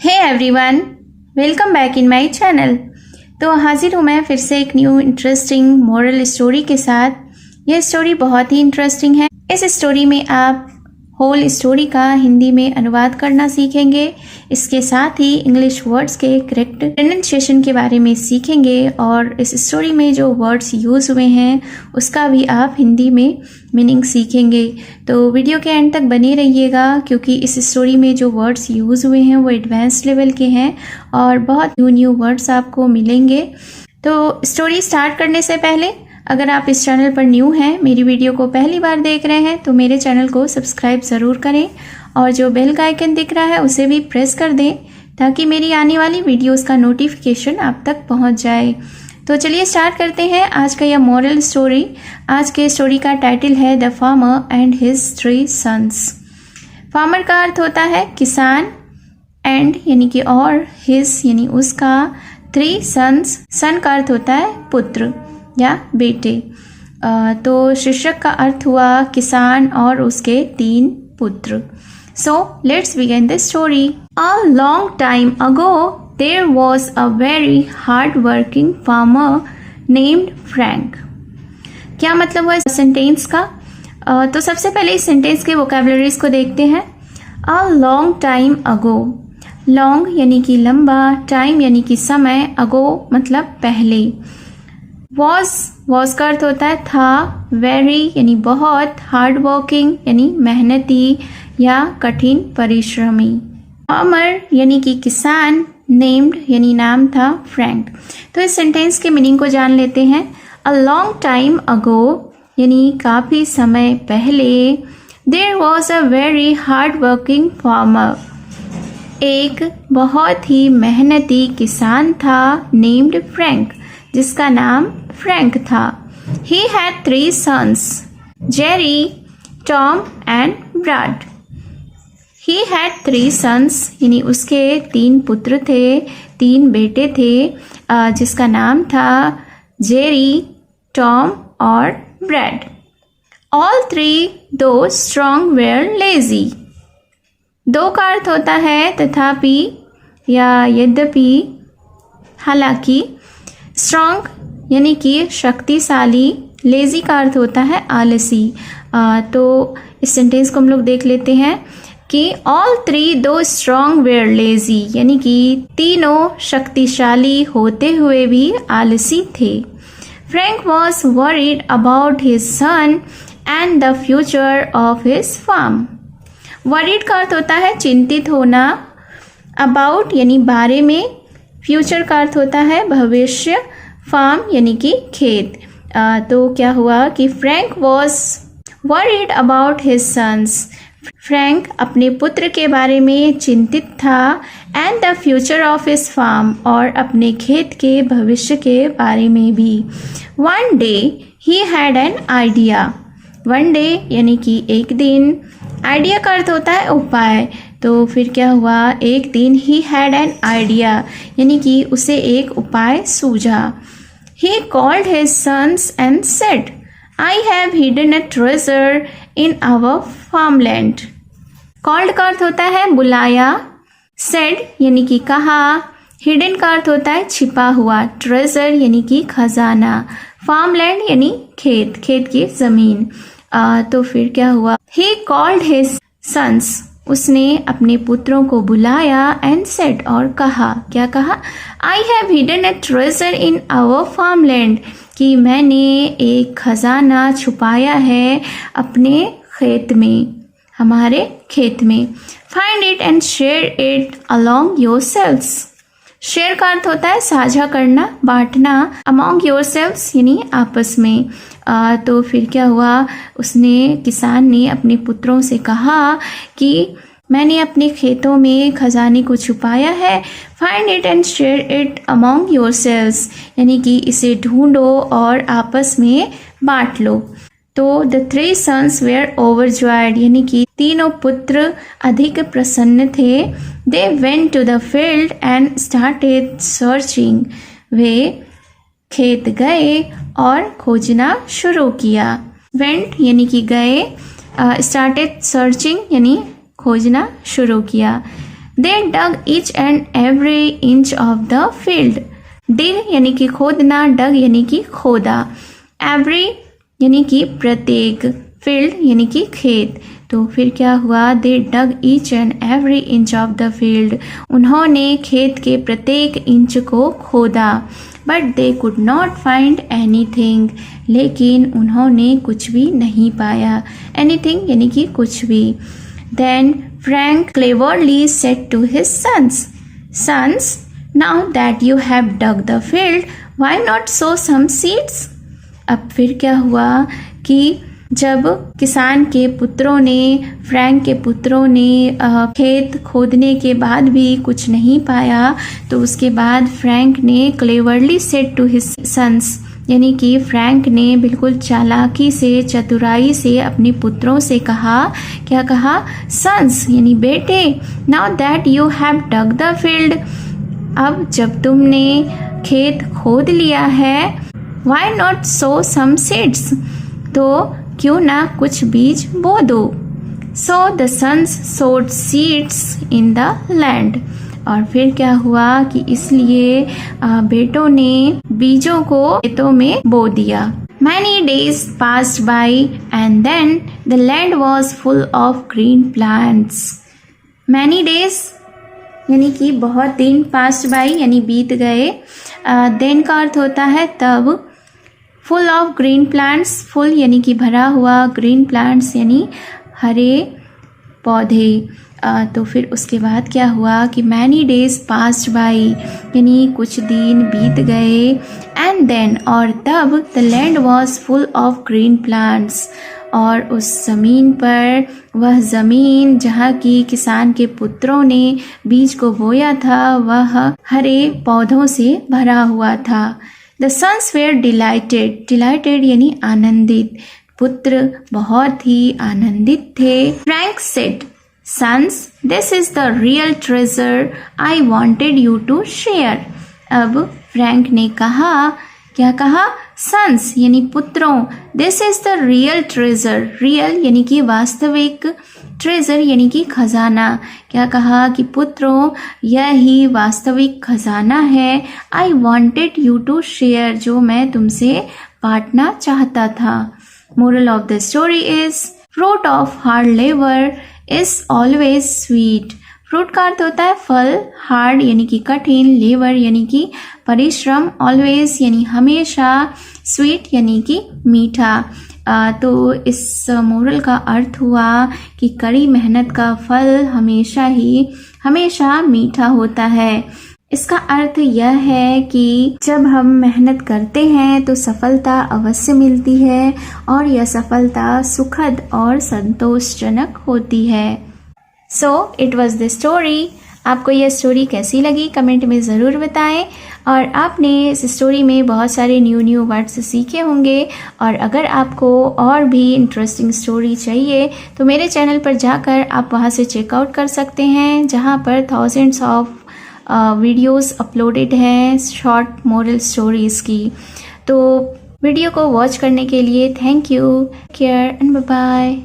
Hey everyone, welcome back in my channel. तो हाजिर हूँ मैं फिर से एक न्यू इंटरेस्टिंग मोरल स्टोरी के साथ। यह स्टोरी बहुत ही इंटरेस्टिंग है। इस स्टोरी में आप होल स्टोरी का हिंदी में अनुवाद करना सीखेंगे। इसके साथ ही इंग्लिश वर्ड्स के करेक्ट प्रोनाउंसिएशन के बारे में सीखेंगे और इस स्टोरी में जो वर्ड्स यूज़ हुए हैं उसका भी आप हिंदी में मीनिंग सीखेंगे। तो वीडियो के एंड तक बने रहिएगा क्योंकि इस स्टोरी में जो वर्ड्स यूज़ हुए हैं वो एडवांस लेवल के हैं और बहुत न्यू वर्ड्स आपको मिलेंगे। तो स्टोरी स्टार्ट करने से पहले अगर आप इस चैनल पर न्यू हैं, मेरी वीडियो को पहली बार देख रहे हैं तो मेरे चैनल को सब्सक्राइब ज़रूर करें और जो बेल का आइकन दिख रहा है उसे भी प्रेस कर दें ताकि मेरी आने वाली वीडियोस का नोटिफिकेशन आप तक पहुंच जाए। तो चलिए स्टार्ट करते हैं आज का यह मॉरल स्टोरी। आज के स्टोरी का टाइटल है the farmer and his 3 sons. Farmer का अर्थ होता है किसान, एंड यानी कि और, हिज यानी उसका, 3 सन्स, सन का अर्थ होता है पुत्र या बेटे। तो शीर्षक का अर्थ हुआ किसान और उसके 3 पुत्र। So let's begin the story. A long time ago there was a very hard working farmer named Frank. क्या मतलब हुआ इस सेंटेंस का? तो सबसे पहले इस सेंटेंस के वोकैबुलरीज को देखते हैं। अ लॉन्ग टाइम अगो, लॉन्ग यानी कि लंबा, टाइम यानी कि समय, अगो मतलब पहले। वॉज का अर्थ होता है था, वेरी यानी बहुत, हार्ड वर्किंग यानी मेहनती या कठिन परिश्रमी। फार्मर यानी कि किसान, नेम्ड यानी नाम था, फ्रैंक। तो इस सेंटेंस के मीनिंग को जान लेते हैं। अ लॉन्ग टाइम अगो यानी काफ़ी समय पहले, there was a very hard working farmer, एक बहुत ही मेहनती किसान था, नेम्ड फ्रैंक, जिसका नाम फ्रैंक था। He had 3 sons, Jerry, Tom and Brad. He had 3 sons यानी उसके 3 पुत्र थे, 3 बेटे थे, जिसका नाम था जेरी, टॉम और bread. All 3 though strong were lazy. 2 का अर्थ होता है तथापि या यद्यपि, हालांकि। स्ट्रॉन्ग यानी कि शक्तिशाली, लेजी का अर्थ होता है आलसी। तो इस सेंटेंस को हम लोग देख लेते हैं कि ऑल 3 दो स्ट्रॉन्ग वेयर लेजी यानी कि तीनों शक्तिशाली होते हुए भी आलसी थे। Frank was worried about his son and the future of his farm. Worried का अर्थ होता है चिंतित होना, अबाउट यानी बारे में, फ्यूचर का अर्थ होता है भविष्य, फार्म यानी कि खेत। तो क्या हुआ कि Frank was worried about his sons, Frank अपने पुत्र के बारे में चिंतित था, and the future of his farm और अपने खेत के भविष्य के बारे में भी। One day he had an idea, one day यानी कि एक दिन, आइडिया का अर्थ होता है उपाय। तो फिर क्या हुआ, एक दिन ही हैड एन आइडिया यानी कि उसे एक उपाय सूझा। He called his sons and said, I have hidden a treasure in our farmland. Called का अर्थ होता है बुलाया, said यानी कि कहा, hidden का अर्थ होता है छिपा हुआ, treasure यानी कि खजाना, farmland यानी खेत, खेत की जमीन। तो फिर क्या हुआ, He called his sons, उसने अपने पुत्रों को बुलाया, एंड सेड और कहा, क्या कहा, I have hidden a treasure in our farmland, कि मैंने एक खजाना छुपाया है अपने खेत में, हमारे खेत में। Find it and share it along yourselves. Share का अर्थ होता है साझा करना, बांटना, अमॉन्ग योरसेल्व्स यानी आपस में। तो फिर क्या हुआ, उसने, किसान ने अपने पुत्रों से कहा कि मैंने अपने खेतों में खजाने को छुपाया है। Find it and share it among yourselves यानी कि इसे ढूंढो और आपस में बांट लो। तो द 3 sons वेयर ओवरजॉयड यानी कि तीनों पुत्र अधिक प्रसन्न थे। They went to the field and started searching, वे खेत गए और खोजना शुरू किया। वेंट यानी कि गए, स्टार्टेड सर्चिंग यानी खोजना शुरू किया। They dug each and every inch of the field. Dig यानी कि खोदना, dug यानी कि खोदा, every यानी कि प्रत्येक, field यानी कि खेत। तो फिर क्या हुआ? They dug each and every inch of the field. उन्होंने खेत के प्रत्येक इंच को खोदा। But they could not find anything. लेकिन उन्होंने कुछ भी नहीं पाया। Anything यानी कि कुछ भी। Then Frank cleverly said to his sons, "Sons, now that you have dug the field, why not sow some seeds?" अब फिर क्या हुआ कि जब किसान के पुत्रों ने, फ्रैंक के पुत्रों ने खेत खोदने के बाद भी कुछ नहीं पाया, तो उसके बाद फ्रैंक ने cleverly said to his sons, यानी कि फ्रैंक ने बिल्कुल चालाकी से, चतुराई से अपने पुत्रों से कहा, क्या कहा? सन्स यानी बेटे, now that you have dug the field, अब जब तुमने खेत खोद लिया है, why not sow some seeds, तो क्यों ना कुछ बीज बो दो। So the sons sowed seeds in the land, और फिर क्या हुआ कि इसलिए बेटों ने बीजों को खेतों में बो दिया। Many days passed by and then the land was full of green plants. Many days यानी कि बहुत दिन, passed by यानी बीत गए, then का अर्थ होता है तब, full of green plants, full यानी कि भरा हुआ, ग्रीन प्लांट्स यानी हरे पौधे। तो फिर उसके बाद क्या हुआ कि मैनी डेज पास्ड बाई यानी कुछ दिन बीत गए, एंड देन और तब the land was full of green plants, और उस ज़मीन पर, वह ज़मीन जहाँ की किसान के पुत्रों ने बीज को बोया था, वह हरे पौधों से भरा हुआ था। The sons were delighted. Delighted यानी आनंदित, पुत्र बहुत ही आनंदित थे। Frank said, "Sons, this is the real treasure I wanted you to share." अब फ्रैंक ने कहा, क्या कहा? सन्स यानी पुत्रों, this is the real treasure, real यानी कि वास्तविक, ट्रेजर यानी कि खजाना। क्या कहा कि पुत्रों, यह ही वास्तविक खजाना है। I wanted you to share, जो मैं तुमसे बांटना चाहता था। Moral of the story is, fruit of hard labour is always sweet. Fruit का अर्थ होता है फल, हार्ड यानी कि कठिन, लेबर यानी कि परिश्रम, ऑलवेज यानी हमेशा, स्वीट यानी कि मीठा। तो इस मोरल का अर्थ हुआ कि कड़ी मेहनत का फल हमेशा मीठा होता है। इसका अर्थ यह है कि जब हम मेहनत करते हैं तो सफलता अवश्य मिलती है, और यह सफलता सुखद और संतोषजनक होती है। So it was the story. आपको यह स्टोरी कैसी लगी कमेंट में ज़रूर बताएं, और आपने इस स्टोरी में बहुत सारे न्यू वर्ड्स सीखे होंगे। और अगर आपको और भी इंटरेस्टिंग स्टोरी चाहिए तो मेरे चैनल पर जाकर आप वहां से चेकआउट कर सकते हैं, जहां पर थाउजेंड्स ऑफ वीडियोस अपलोडेड हैं शॉर्ट मोरल स्टोरीज़ की। तो वीडियो को वॉच करने के लिए thank you, care and bye bye.